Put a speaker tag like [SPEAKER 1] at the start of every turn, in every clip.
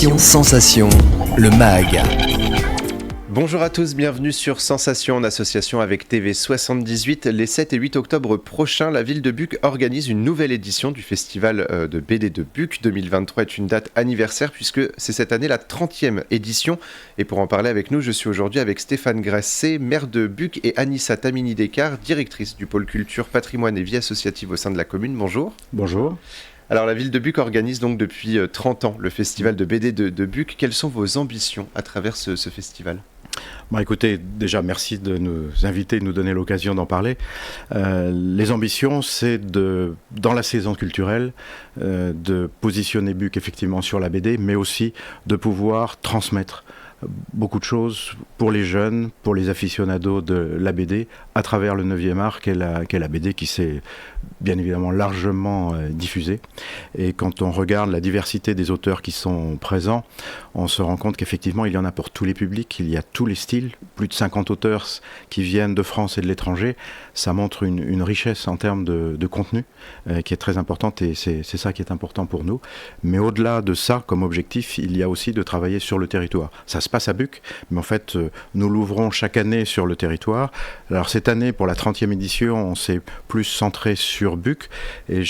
[SPEAKER 1] Sensation, le MAG.
[SPEAKER 2] Bonjour à tous, bienvenue sur Sensation en association avec TV78. Les 7 et 8 octobre prochains, la ville de Buc organise une nouvelle édition du festival de BD de Buc. 2023 est une date anniversaire puisque c'est cette année la 30e édition. Et pour en parler avec nous, je suis aujourd'hui avec Stéphane Grasset, maire de Buc, et Anissa Tamini-Descartes, directrice du pôle culture, patrimoine et vie associative au sein de la commune. Bonjour.
[SPEAKER 3] Bonjour.
[SPEAKER 2] Alors la ville de Buc organise donc depuis 30 ans le festival de BD de Buc. Quelles sont vos ambitions à travers ce festival ?
[SPEAKER 3] Écoutez, déjà merci de nous inviter, de nous donner l'occasion d'en parler. Les ambitions, c'est dans la saison culturelle, de positionner Buc effectivement sur la BD, mais aussi de pouvoir transmettre beaucoup de choses pour les jeunes, pour les aficionados de la BD, à travers le 9e art qu'est la BD, qui s'est bien évidemment largement diffusée. Et quand on regarde la diversité des auteurs qui sont présents, on se rend compte qu'effectivement il y en a pour tous les publics, il y a tous les styles, plus de 50 auteurs qui viennent de France et de l'étranger. Ça montre une richesse en termes de contenu qui est très importante, et c'est ça qui est important pour nous. Mais au-delà de ça, comme objectif, il y a aussi de travailler sur le territoire. Ça se passe à Buc, mais en fait nous l'ouvrons chaque année sur le territoire. Alors cette année, pour la 30e édition, on s'est plus centré sur Buc, et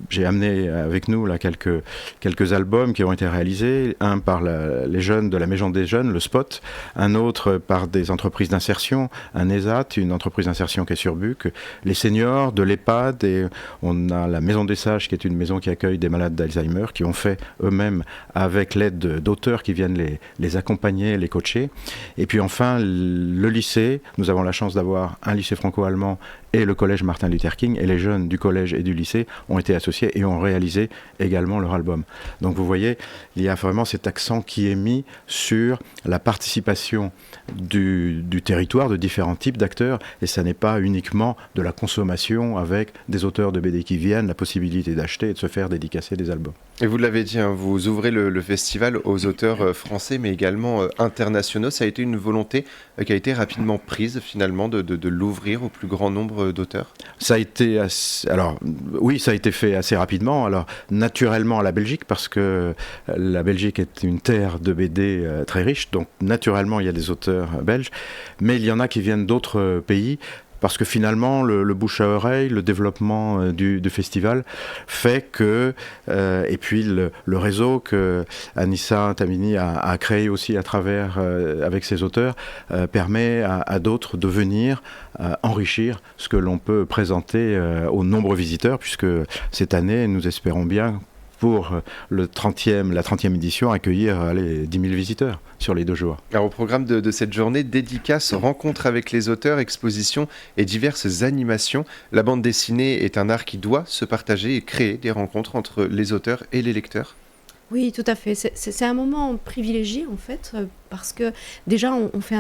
[SPEAKER 3] j'ai amené avec nous là quelques albums qui ont été réalisés, un par les jeunes de la Maison des Jeunes, le Spot, un autre par des entreprises d'insertion, un ESAT, une entreprise d'insertion qui est sur Buc, les seniors de l'EHPAD, et on a la Maison des Sages qui est une maison qui accueille des malades d'Alzheimer, qui ont fait eux-mêmes avec l'aide d'auteurs qui viennent les accompagner, les coacher. Et puis enfin le lycée, nous avons la chance d'avoir un lycée franco-allemand et le collège Martin Luther King, et les jeunes du collège et du lycée ont été associés et ont réalisé également leur album. Donc vous voyez, il y a vraiment cet accent qui est mis sur la participation du territoire, de différents types d'acteurs, et ça n'est pas uniquement de la consommation avec des auteurs de BD qui viennent, la possibilité d'acheter et de se faire dédicacer des albums.
[SPEAKER 2] Et vous l'avez dit, vous ouvrez le festival aux auteurs français mais également internationaux. Ça a été une volonté qui a été rapidement prise finalement de l'ouvrir au plus grand nombre d'auteurs.
[SPEAKER 3] Ça a été ça a été fait assez rapidement. Alors naturellement à la Belgique, parce que la Belgique est une terre de BD très riche, donc naturellement il y a des auteurs belges, mais il y en a qui viennent d'autres pays. Parce que finalement, le bouche à oreille, le développement du festival fait que, et puis le réseau que Anissa Tamini a créé aussi à travers, avec ses auteurs, permet à d'autres de venir enrichir ce que l'on peut présenter aux nombreux visiteurs, puisque cette année, nous espérons bien, pour la 30e édition, accueillir 10 000 visiteurs sur les 2 jours.
[SPEAKER 2] Alors, au programme de cette journée, dédicaces, rencontres avec les auteurs, expositions et diverses animations. La bande dessinée est un art qui doit se partager et créer des rencontres entre les auteurs et les lecteurs.
[SPEAKER 4] Oui, tout à fait. C'est un moment privilégié, en fait, parce que déjà, on fait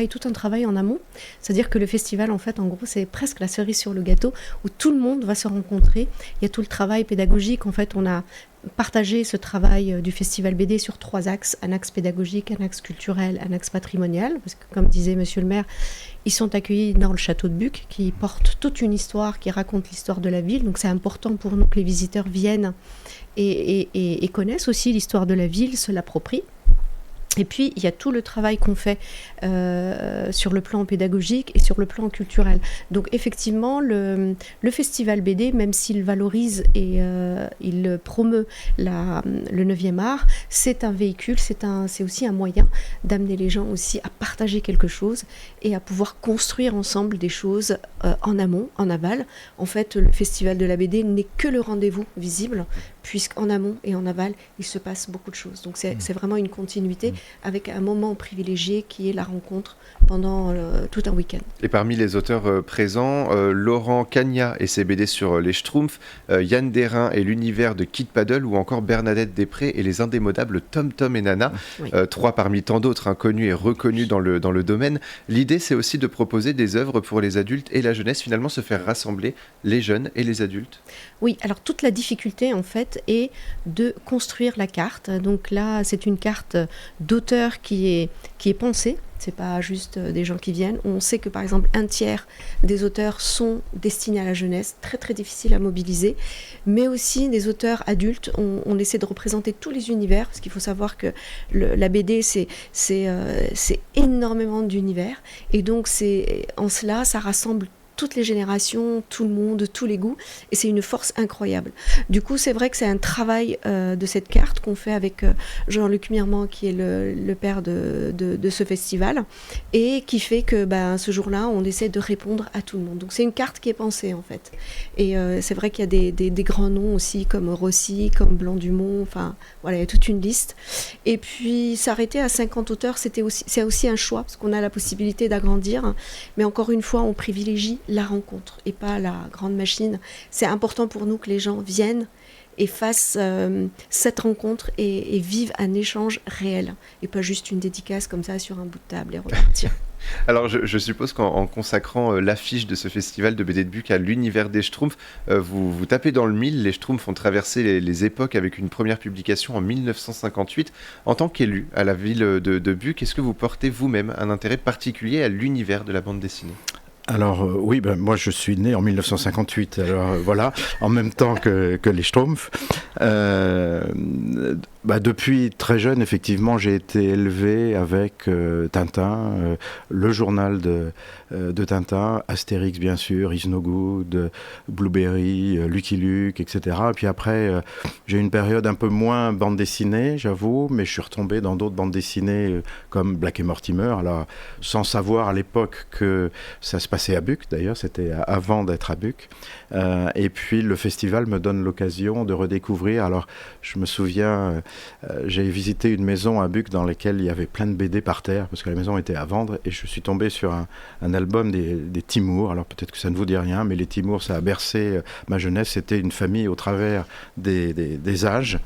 [SPEAKER 4] tout un travail en amont. C'est-à-dire que le festival, en fait, en gros, c'est presque la cerise sur le gâteau, où tout le monde va se rencontrer. Il y a tout le travail pédagogique. En fait, on a partagé ce travail du festival BD sur 3 axes. Un axe pédagogique, un axe culturel, un axe patrimonial. Parce que, comme disait monsieur le maire, ils sont accueillis dans le château de Buc, qui porte toute une histoire, qui raconte l'histoire de la ville. Donc, c'est important pour nous que les visiteurs viennent et connaissent aussi l'histoire de la ville, se l'approprient. Et puis, il y a tout le travail qu'on fait sur le plan pédagogique et sur le plan culturel. Donc, effectivement, le festival BD, même s'il valorise et il promeut le 9e art, c'est un véhicule, c'est aussi un moyen d'amener les gens aussi à partager quelque chose et à pouvoir construire ensemble des choses en amont, en aval. En fait, le festival de la BD n'est que le rendez-vous visible, puisqu'en amont et en aval, il se passe beaucoup de choses. Donc, c'est vraiment une continuité avec un moment privilégié qui est la rencontre pendant tout un week-end.
[SPEAKER 2] Et parmi les auteurs présents, Laurent Cagna et ses BD sur les Schtroumpfs, Yann Derain et l'univers de Kid Paddle, ou encore Bernadette Després et les indémodables Tom Tom et Nana, oui. 3 parmi tant d'autres connus et reconnus dans le domaine. L'idée, c'est aussi de proposer des œuvres pour les adultes et la jeunesse, finalement se faire rassembler les jeunes et les adultes.
[SPEAKER 4] Oui, alors toute la difficulté, en fait, fait est de construire la carte. Donc là, c'est une carte d'auteur qui est pensée. C'est pas juste des gens qui viennent. On sait que par exemple un tiers des auteurs sont destinés à la jeunesse, très très difficile à mobiliser, mais aussi des auteurs adultes. On essaie de représenter tous les univers, parce qu'il faut savoir que la BD c'est énormément d'univers, et donc en cela ça rassemble toutes les générations, tout le monde, tous les goûts, et c'est une force incroyable. Du coup, c'est vrai que c'est un travail de cette carte qu'on fait avec Jean-Luc Mirmand, qui est le père de ce festival, et qui fait que ce jour-là, on essaie de répondre à tout le monde. Donc c'est une carte qui est pensée, en fait. Et c'est vrai qu'il y a des grands noms aussi, comme Rossi, comme Blanc-Dumont, enfin, voilà, il y a toute une liste. Et puis, s'arrêter à 50 auteurs, c'est aussi un choix, parce qu'on a la possibilité d'agrandir, mais encore une fois, on privilégie la rencontre et pas la grande machine. C'est important pour nous que les gens viennent et fassent cette rencontre et vivent un échange réel et pas juste une dédicace comme ça sur un bout de table et repartir.
[SPEAKER 2] Alors je suppose qu'en consacrant l'affiche de ce festival de BD de Buc à l'univers des Schtroumpfs, vous tapez dans le mille. Les Schtroumpfs ont traversé les époques avec une première publication en 1958. En tant qu'élu à la ville de Buc, est-ce que vous portez vous-même un intérêt particulier à l'univers de la bande dessinée ?
[SPEAKER 3] Alors oui, moi je suis né en 1958, alors voilà, en même temps que les Schtroumpfs. Depuis très jeune, effectivement, j'ai été élevé avec Tintin, le journal de Tintin, Astérix bien sûr, Is No Good, Blueberry, Lucky Luke, etc. Et puis après, j'ai eu une période un peu moins bande dessinée, j'avoue, mais je suis retombé dans d'autres bandes dessinées comme Black et Mortimer, alors sans savoir à l'époque que ça se passait à Buc, d'ailleurs, c'était avant d'être à Buc. Et puis le festival me donne l'occasion de redécouvrir. Alors je me souviens, j'ai visité une maison à Buc dans laquelle il y avait plein de BD par terre, parce que la maison était à vendre, et je suis tombé sur un album des Timours. Alors peut-être que ça ne vous dit rien, mais les Timours, ça a bercé ma jeunesse. C'était une famille au travers des âges,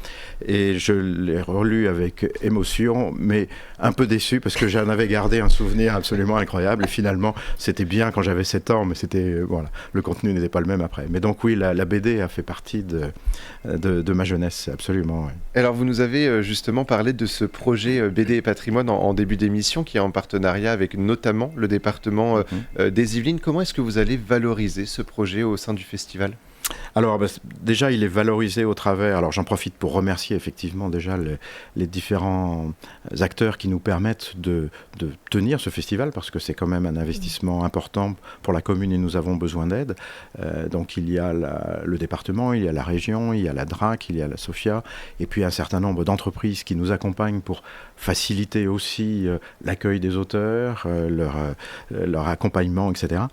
[SPEAKER 3] et je l'ai relu avec émotion, mais un peu déçu, parce que j'en avais gardé un souvenir absolument incroyable, et finalement c'était bien quand j'avais 7 ans, mais voilà, le contenu n'était pas le même après. Mais donc oui, la BD a fait partie de ma jeunesse, absolument. Ouais.
[SPEAKER 2] Alors vous nous avez justement parlé de ce projet BD et Patrimoine en début d'émission, qui est en partenariat avec notamment le département des Yvelines. Comment est-ce que vous allez valoriser ce projet au sein du festival ?
[SPEAKER 3] Alors déjà il est valorisé au travers, alors j'en profite pour remercier effectivement déjà les différents acteurs qui nous permettent de tenir ce festival, parce que c'est quand même un investissement important pour la commune et nous avons besoin d'aide. Donc il y a le département, il y a la région, il y a la DRAC, il y a la SOFIA, et puis un certain nombre d'entreprises qui nous accompagnent pour faciliter aussi l'accueil des auteurs, leur accompagnement, etc.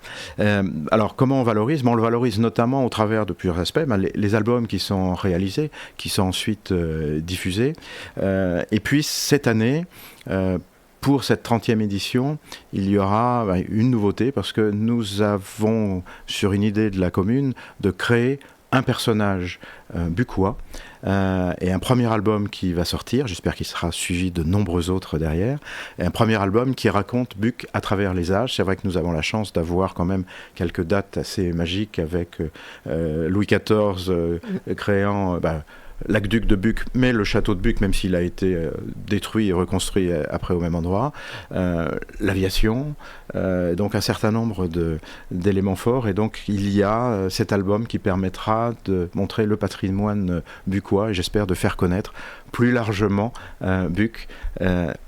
[SPEAKER 3] Alors comment on valorise ? On le valorise notamment au travers de plusieurs aspects, les albums qui sont réalisés, qui sont ensuite diffusés. Et puis cette année, pour cette 30e édition, il y aura une nouveauté, parce que nous avons, sur une idée de la commune, de créer un personnage buccois, et un premier album qui va sortir, j'espère qu'il sera suivi de nombreux autres derrière, et un premier album qui raconte Buc à travers les âges. C'est vrai que nous avons la chance d'avoir quand même quelques dates assez magiques, avec Louis XIV créant l'aqueduc de Buc, mais le château de Buc, même s'il a été détruit et reconstruit après au même endroit, l'aviation, donc un certain nombre d'éléments forts, et donc il y a cet album qui permettra de montrer le patrimoine buccois, et j'espère de faire connaître plus largement Buc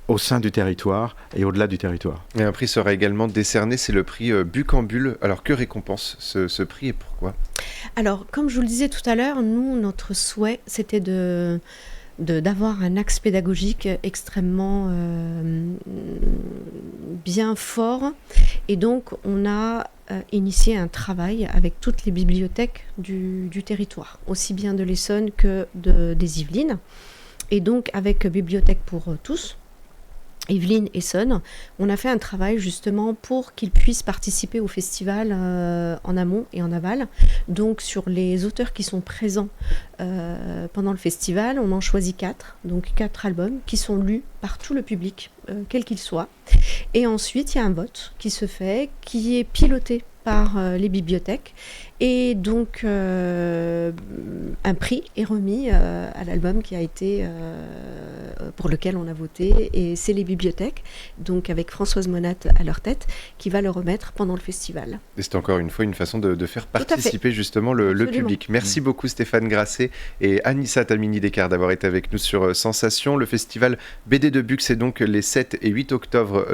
[SPEAKER 3] au sein du territoire et au-delà du territoire.
[SPEAKER 2] Et un prix sera également décerné, c'est le prix Buc en Bulle. Alors que récompense ce prix et pourquoi ?
[SPEAKER 4] Alors, comme je vous le disais tout à l'heure, nous, notre souhait, c'était d'avoir un axe pédagogique extrêmement bien fort. Et donc, on a initié un travail avec toutes les bibliothèques du territoire, aussi bien de l'Essonne que des Yvelines. Et donc, avec Bibliothèque pour tous, Yvelines et Essonne, on a fait un travail justement pour qu'ils puissent participer au festival en amont et en aval. Donc sur les auteurs qui sont présents pendant le festival, on en choisit 4, donc 4 albums qui sont lus par tout le public, quel qu'il soit. Et ensuite, il y a un vote qui se fait, qui est piloté par les bibliothèques. Et donc, un prix est remis à l'album qui a été, pour lequel on a voté. Et c'est les bibliothèques, donc avec Françoise Monat à leur tête, qui va le remettre pendant le festival.
[SPEAKER 2] Et c'est encore une fois une façon de faire participer justement le public. Merci beaucoup Stéphane Grasset et Anissa Tamini-Descartes d'avoir été avec nous sur Sensation. Le festival BD de Buc, c'est donc les 7 et 8 octobre,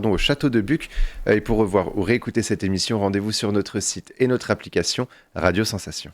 [SPEAKER 2] au Château de Buc. Et pour revoir ou réécouter cette émission, rendez-vous sur notre site et notre application Radio Sensation.